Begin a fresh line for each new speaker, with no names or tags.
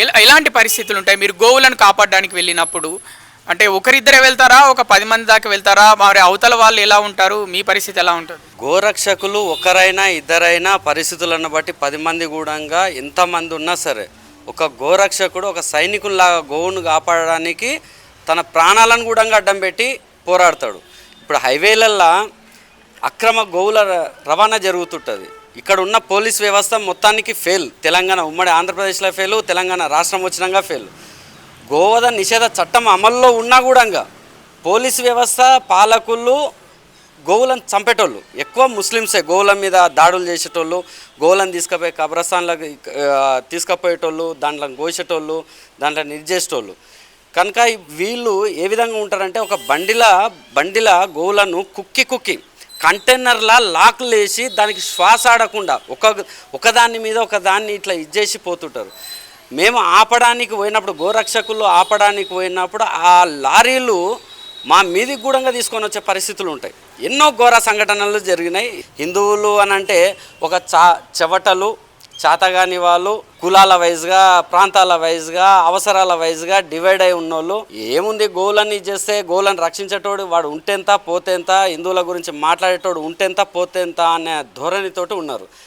ఎలాంటి పరిస్థితులు ఉంటాయి మీరు గోవులను కాపాడడానికి వెళ్ళినప్పుడు? అంటే ఒకరిద్దరే వెళ్తారా, ఒక 10 మంది దాకా వెళ్తారా? మరి అవతల వాళ్ళు ఎలా ఉంటారు, మీ పరిస్థితి ఎలా ఉంటుంది?
గోరక్షకులు ఒకరైనా ఇద్దరైనా పరిస్థితులను బట్టి 10 మంది కూడా ఎంతమంది ఉన్నా సరే ఒక గోరక్షకుడు ఒక సైనికుల్లాగా గోవును కాపాడడానికి తన ప్రాణాలను కూడా అడ్డం పెట్టి పోరాడతాడు. ఇప్పుడు హైవేలల్లో అక్రమ గోవుల రవాణా జరుగుతుంటుంది. ఇక్కడ ఉన్న పోలీస్ వ్యవస్థ మొత్తానికి ఫెయిల్. తెలంగాణ ఉమ్మడి ఆంధ్రప్రదేశ్లో ఫెయిల్, తెలంగాణ రాష్ట్రం వచ్చినాక ఫెయిల్. గోవధ నిషేధ చట్టం అమల్లో ఉన్నా కూడా పోలీస్ వ్యవస్థ పాలకులు గోవులను చంపేటోళ్ళు ఎక్కువ ముస్లిమ్సే. గోవుల మీద దాడులు చేసేటోళ్ళు, గోవులను తీసుకుపోయి కబ్రస్థాన్లకు తీసుకుపోయేటోళ్ళు, దాంట్లో కోసేటోళ్ళు, దాంట్లో నిర్జేసేటోళ్ళు. కనుక వీళ్ళు ఏ విధంగా ఉంటారంటే ఒక బండిల గోవులను కుక్కి కంటైనర్లా లాక్లు వేసి దానికి శ్వాస ఆడకుండా ఒకదాని మీద ఒకదాన్ని ఇట్లా ఇచ్చేసి పోతుంటారు. మేము ఆపడానికి పోయినప్పుడు, గోరక్షకులు ఆపడానికి పోయినప్పుడు ఆ లారీలు మా మీదికి కూడా తీసుకొని వచ్చే పరిస్థితులు ఉంటాయి. ఎన్నో ఘోర సంఘటనలు జరిగినాయి. హిందువులు అని అంటే ఒక చెవటలు చాతగాని వాళ్ళు కులాల వైజ్గా, ప్రాంతాల వైజ్గా, అవసరాల వైజ్గా డివైడ్ అయి ఉన్నోళ్ళు. ఏముంది, గోవులని చేస్తే గోవులను రక్షించేటోడు వాడు ఉంటెంత పోతేంత, హిందువుల గురించి మాట్లాడేటోడు ఉంటెంత పోతేంత అనే ధోరణితోటి ఉన్నారు.